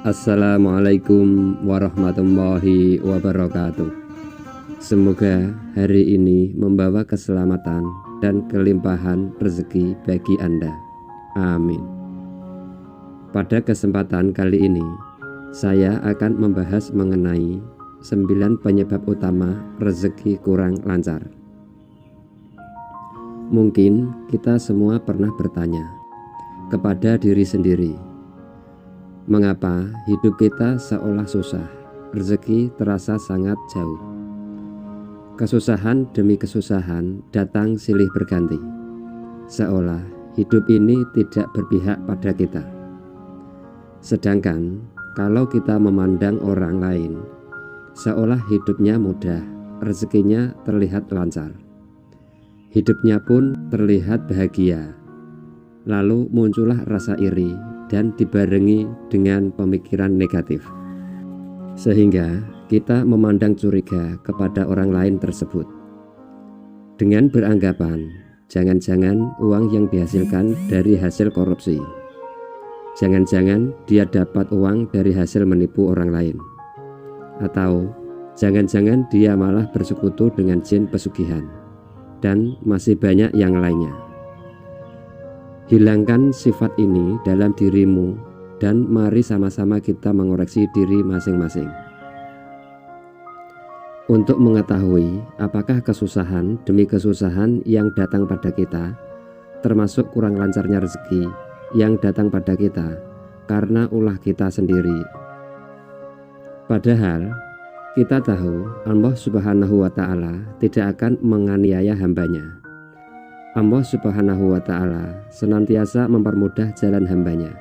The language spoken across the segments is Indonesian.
Assalamualaikum warahmatullahi wabarakatuh. Semoga hari ini membawa keselamatan dan kelimpahan rezeki bagi Anda. Amin. Pada kesempatan kali ini, saya akan membahas mengenai 9 penyebab utama rezeki kurang lancar. Mungkin kita semua pernah bertanya kepada diri sendiri, mengapa hidup kita seolah susah, rezeki terasa sangat jauh. Kesusahan demi kesusahan datang silih berganti, seolah hidup ini tidak berpihak pada kita. Sedangkan kalau kita memandang orang lain, seolah hidupnya mudah, rezekinya terlihat lancar, hidupnya pun terlihat bahagia. Lalu muncullah rasa iri dan dibarengi dengan pemikiran negatif, sehingga kita memandang curiga kepada orang lain tersebut dengan beranggapan jangan-jangan uang yang dihasilkan dari hasil korupsi, jangan-jangan dia dapat uang dari hasil menipu orang lain, atau jangan-jangan dia malah bersekutu dengan jin pesugihan, dan masih banyak yang lainnya. Hilangkan sifat ini dalam dirimu dan mari sama-sama kita mengoreksi diri masing-masing. Untuk mengetahui apakah kesusahan demi kesusahan yang datang pada kita, termasuk kurang lancarnya rezeki yang datang pada kita karena ulah kita sendiri. Padahal kita tahu Allah Subhanahu wa Ta'ala tidak akan menganiaya hambanya. Allah Subhanahu wa Ta'ala senantiasa mempermudah jalan hambanya.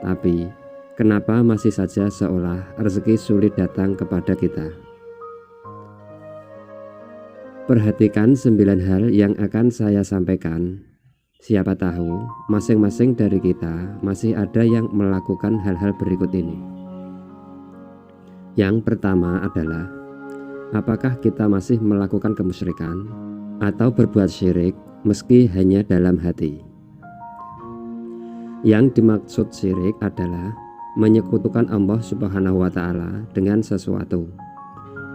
Tapi kenapa masih saja seolah rezeki sulit datang kepada kita? Perhatikan 9 hal yang akan saya sampaikan. Siapa tahu masing-masing dari kita masih ada yang melakukan hal-hal berikut ini. Yang pertama adalah, apakah kita masih melakukan kemusyrikan atau berbuat syirik meski hanya dalam hati? Yang dimaksud syirik adalah menyekutukan Allah Subhanahu wa Ta'ala dengan sesuatu,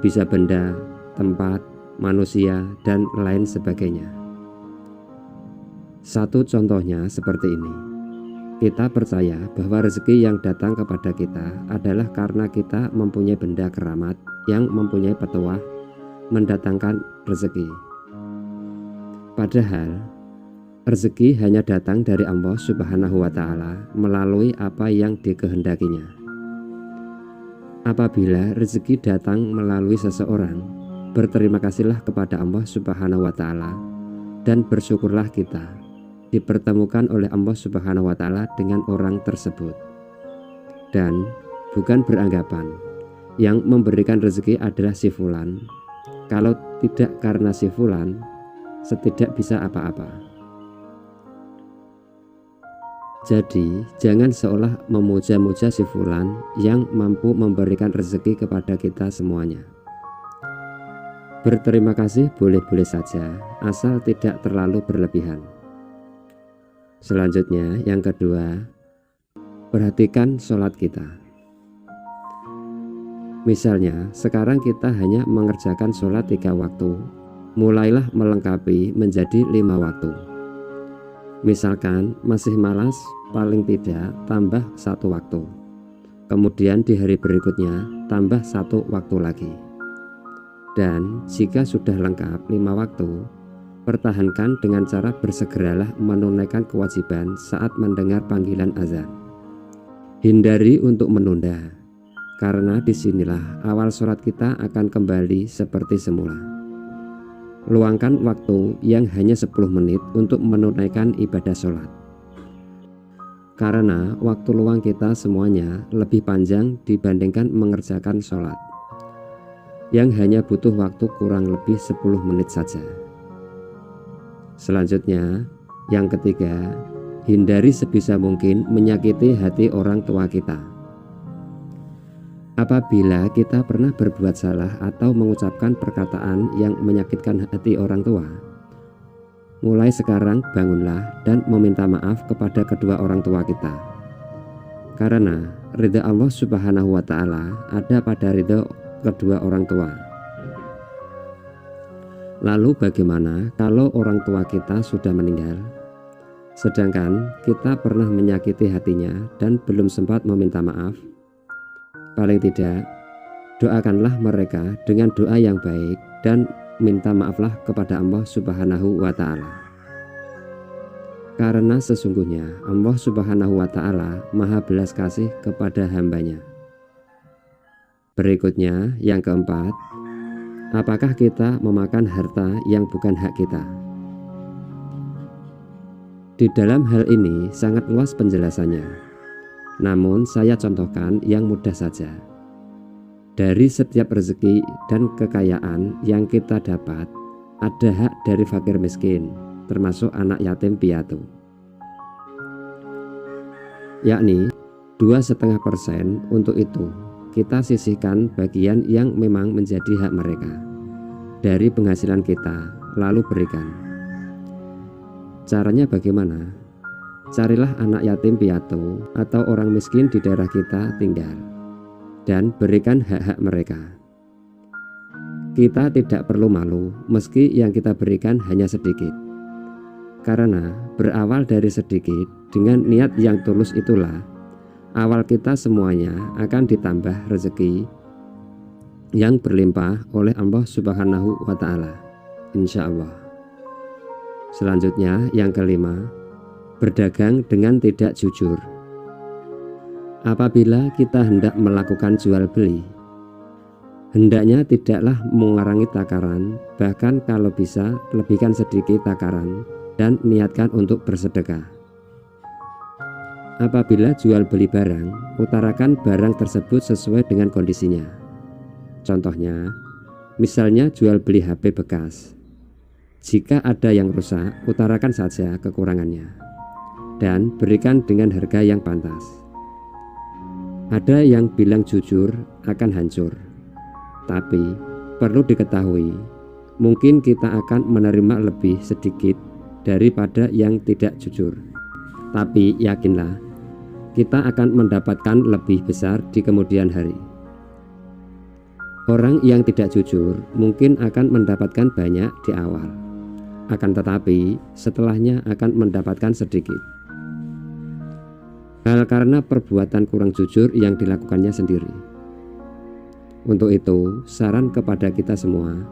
bisa benda, tempat, manusia, dan lain sebagainya. Satu contohnya seperti ini. Kita percaya bahwa rezeki yang datang kepada kita adalah karena kita mempunyai benda keramat yang mempunyai petuah mendatangkan rezeki. Padahal rezeki hanya datang dari Allah Subhanahu wa Ta'ala melalui apa yang dikehendakinya. Apabila rezeki datang melalui seseorang, berterima kasihlah kepada Allah Subhanahu wa Ta'ala dan bersyukurlah kita dipertemukan oleh Allah Subhanahu wa Ta'ala dengan orang tersebut. Dan bukan beranggapan yang memberikan rezeki adalah si fulan. Kalau tidak karena si fulan, setidak bisa apa-apa. Jadi jangan seolah memuja-muja si fulan yang mampu memberikan rezeki kepada kita semuanya. Berterima kasih boleh-boleh saja, asal tidak terlalu berlebihan. Selanjutnya, yang kedua, perhatikan sholat kita. Misalnya, sekarang kita hanya mengerjakan sholat 3 waktu, mulailah melengkapi menjadi 5 waktu. Misalkan masih malas, paling tidak tambah 1 waktu. Kemudian di hari berikutnya tambah 1 waktu lagi. Dan jika sudah lengkap 5 waktu, pertahankan dengan cara bersegeralah menunaikan kewajiban saat mendengar panggilan azan. Hindari untuk menunda, karena disinilah awal sholat kita akan kembali seperti semula. Luangkan waktu yang hanya 10 menit untuk menunaikan ibadah sholat, karena waktu luang kita semuanya lebih panjang dibandingkan mengerjakan sholat yang hanya butuh waktu kurang lebih 10 menit saja. Selanjutnya, yang ketiga, hindari sebisa mungkin menyakiti hati orang tua kita. Apabila kita pernah berbuat salah atau mengucapkan perkataan yang menyakitkan hati orang tua, mulai sekarang bangunlah dan meminta maaf kepada kedua orang tua kita. Karena ridha Allah Subhanahu wa Ta'ala ada pada ridha kedua orang tua. Lalu bagaimana kalau orang tua kita sudah meninggal, sedangkan kita pernah menyakiti hatinya dan belum sempat meminta maaf? Paling tidak, doakanlah mereka dengan doa yang baik dan minta maaflah kepada Allah Subhanahu wa Ta'ala. Karena sesungguhnya Allah Subhanahu wa Ta'ala maha belas kasih kepada hambanya. Berikutnya yang keempat, apakah kita memakan harta yang bukan hak kita? Di dalam hal ini sangat luas penjelasannya, namun saya contohkan yang mudah saja. Dari setiap rezeki dan kekayaan yang kita dapat, ada hak dari fakir miskin, termasuk anak yatim piatu, yakni 2,5%. Untuk itu kita sisihkan bagian yang memang menjadi hak mereka dari penghasilan kita, lalu berikan. Caranya bagaimana? Carilah anak yatim piatu atau orang miskin di daerah kita tinggal dan berikan hak-hak mereka. Kita tidak perlu malu meski yang kita berikan hanya sedikit, karena berawal dari sedikit dengan niat yang tulus itulah awal kita semuanya akan ditambah rezeki yang berlimpah oleh Allah Subhanahu wa Ta'ala, insya Allah. Selanjutnya yang kelima, berdagang dengan tidak jujur. Apabila kita hendak melakukan jual beli, hendaknya tidaklah mengurangi takaran, bahkan kalau bisa lebihkan sedikit takaran dan niatkan untuk bersedekah. Apabila jual beli barang, utarakan barang tersebut sesuai dengan kondisinya. Contohnya, misalnya jual beli HP bekas. Jika ada yang rusak, utarakan saja kekurangannya dan berikan dengan harga yang pantas. Ada yang bilang jujur akan hancur, tapi perlu diketahui, mungkin kita akan menerima lebih sedikit daripada yang tidak jujur. Tapi yakinlah, kita akan mendapatkan lebih besar di kemudian hari. Orang yang tidak jujur mungkin akan mendapatkan banyak di awal, akan tetapi setelahnya akan mendapatkan sedikit. Hal karena perbuatan kurang jujur yang dilakukannya sendiri. Untuk itu, saran kepada kita semua,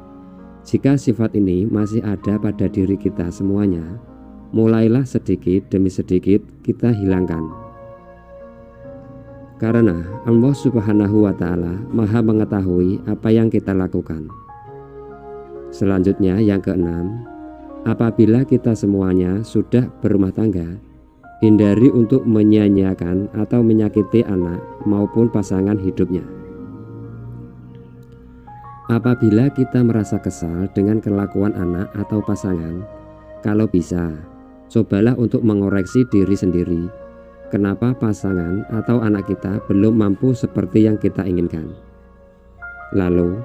jika sifat ini masih ada pada diri kita semuanya, mulailah sedikit demi sedikit kita hilangkan. Karena Allah Subhanahu wa Ta'ala maha mengetahui apa yang kita lakukan. Selanjutnya yang keenam, apabila kita semuanya sudah berumah tangga, hindari untuk menyia-nyiakan atau menyakiti anak maupun pasangan hidupnya. Apabila kita merasa kesal dengan kelakuan anak atau pasangan, kalau bisa, cobalah untuk mengoreksi diri sendiri. Kenapa pasangan atau anak kita belum mampu seperti yang kita inginkan? Lalu,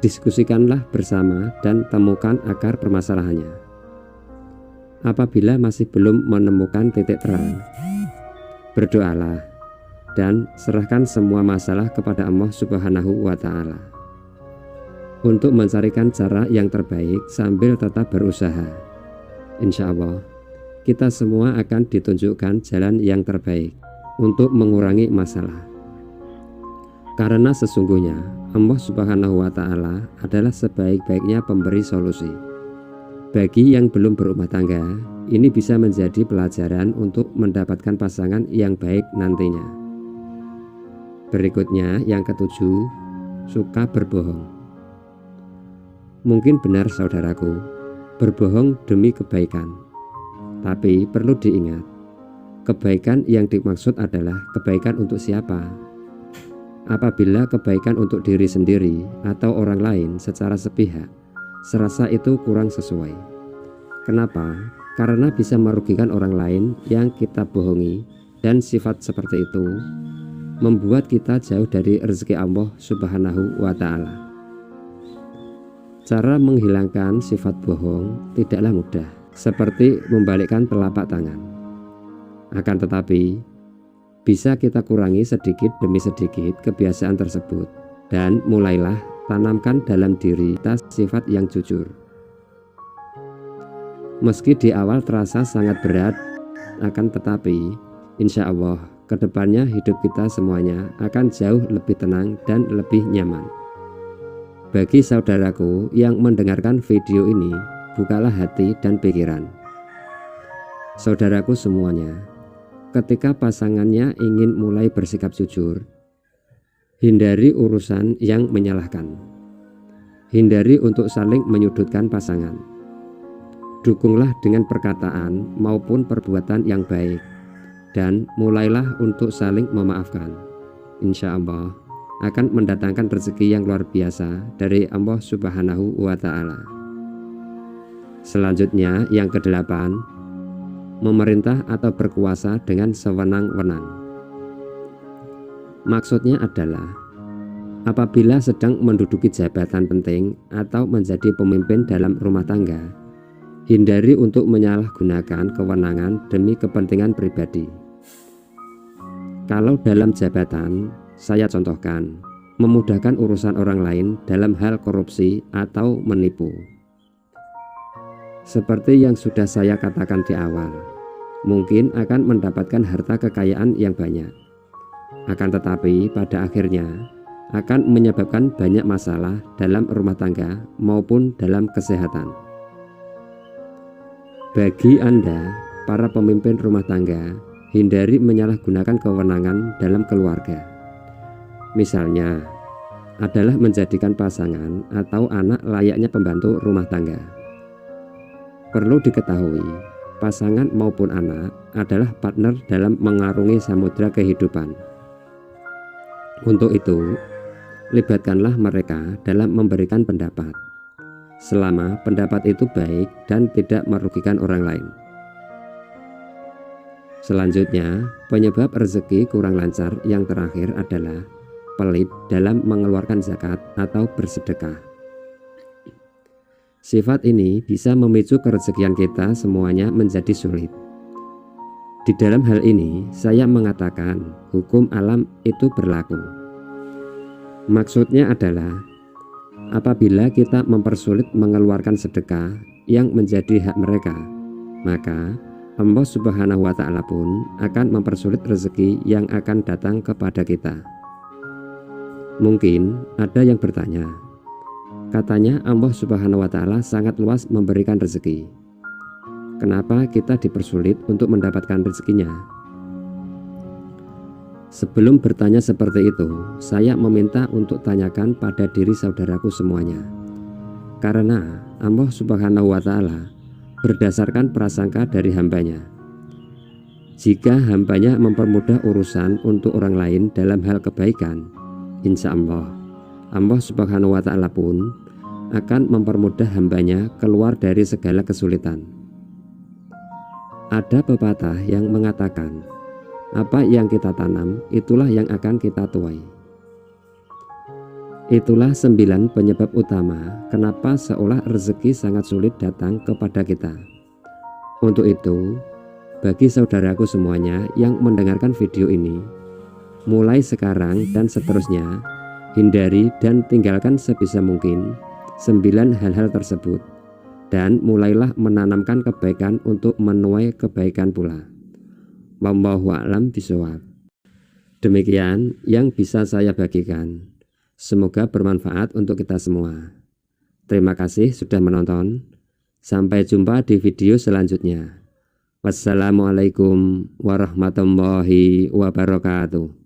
diskusikanlah bersama dan temukan akar permasalahannya. Apabila masih belum menemukan titik terang, berdoalah dan serahkan semua masalah kepada Allah Subhanahu wa Ta'ala untuk mencarikan cara yang terbaik sambil tetap berusaha. Insya Allah, kita semua akan ditunjukkan jalan yang terbaik untuk mengurangi masalah. Karena sesungguhnya Allah Subhanahu wa Ta'ala adalah sebaik-baiknya pemberi solusi. Bagi yang belum berumah tangga, ini bisa menjadi pelajaran untuk mendapatkan pasangan yang baik nantinya. Berikutnya yang ketujuh, suka berbohong. Mungkin benar saudaraku, berbohong demi kebaikan. Tapi perlu diingat, kebaikan yang dimaksud adalah kebaikan untuk siapa? Apabila kebaikan untuk diri sendiri atau orang lain secara sepihak, serasa itu kurang sesuai. Kenapa? Karena bisa merugikan orang lain yang kita bohongi, dan sifat seperti itu membuat kita jauh dari rezeki Allah Subhanahu wa Ta'ala. Cara menghilangkan sifat bohong tidaklah mudah, seperti membalikkan telapak tangan. Akan tetapi, bisa kita kurangi sedikit demi sedikit kebiasaan tersebut dan mulailah tanamkan dalam diri kita sifat yang jujur. Meski di awal terasa sangat berat, akan tetapi insya Allah kedepannya hidup kita semuanya akan jauh lebih tenang dan lebih nyaman. Bagi saudaraku yang mendengarkan video ini, bukalah hati dan pikiran. Saudaraku semuanya, ketika pasangannya ingin mulai bersikap jujur, hindari urusan yang menyalahkan. Hindari untuk saling menyudutkan pasangan. Dukunglah dengan perkataan maupun perbuatan yang baik, dan mulailah untuk saling memaafkan. Insya Allah akan mendatangkan rezeki yang luar biasa dari Allah Subhanahu wa Ta'ala. Selanjutnya, yang kedelapan, memerintah atau berkuasa dengan sewenang-wenang. Maksudnya adalah apabila sedang menduduki jabatan penting atau menjadi pemimpin dalam rumah tangga, hindari untuk menyalahgunakan kewenangan demi kepentingan pribadi. Kalau dalam jabatan, saya contohkan, memudahkan urusan orang lain dalam hal korupsi atau menipu. Seperti yang sudah saya katakan di awal, mungkin akan mendapatkan harta kekayaan yang banyak. Akan tetapi pada akhirnya akan menyebabkan banyak masalah dalam rumah tangga maupun dalam kesehatan. Bagi Anda, para pemimpin rumah tangga, hindari menyalahgunakan kewenangan dalam keluarga. Misalnya, adalah menjadikan pasangan atau anak layaknya pembantu rumah tangga. Perlu diketahui, pasangan maupun anak adalah partner dalam mengarungi samudra kehidupan. Untuk itu, libatkanlah mereka dalam memberikan pendapat, selama pendapat itu baik dan tidak merugikan orang lain. Selanjutnya, penyebab rezeki kurang lancar yang terakhir adalah pelit dalam mengeluarkan zakat atau bersedekah. Sifat ini bisa memicu kerezekian kita semuanya menjadi sulit. Di dalam hal ini, saya mengatakan hukum alam itu berlaku. Maksudnya adalah apabila kita mempersulit mengeluarkan sedekah yang menjadi hak mereka, maka Allah Subhanahu wa Ta'ala pun akan mempersulit rezeki yang akan datang kepada kita. Mungkin ada yang bertanya, katanya Allah Subhanahu wa Ta'ala sangat luas memberikan rezeki. Kenapa kita dipersulit untuk mendapatkan rezekinya? Sebelum bertanya seperti itu, saya meminta untuk tanyakan pada diri saudaraku semuanya. Karena Allah Subhanahu wa Ta'ala berdasarkan prasangka dari hambanya. Jika hambanya mempermudah urusan untuk orang lain dalam hal kebaikan, insya Allah Subhanahu wa Ta'ala pun akan mempermudah hambanya keluar dari segala kesulitan. Ada pepatah yang mengatakan, apa yang kita tanam, itulah yang akan kita tuai. Itulah 9 penyebab utama kenapa seolah rezeki sangat sulit datang kepada kita. Untuk itu, bagi saudaraku semuanya yang mendengarkan video ini, mulai sekarang dan seterusnya, hindari dan tinggalkan sebisa mungkin 9 hal-hal tersebut, dan mulailah menanamkan kebaikan untuk menuai kebaikan pula. Wallahu a'lam bishawab. Demikian yang bisa saya bagikan. Semoga bermanfaat untuk kita semua. Terima kasih sudah menonton. Sampai jumpa di video selanjutnya. Wassalamualaikum warahmatullahi wabarakatuh.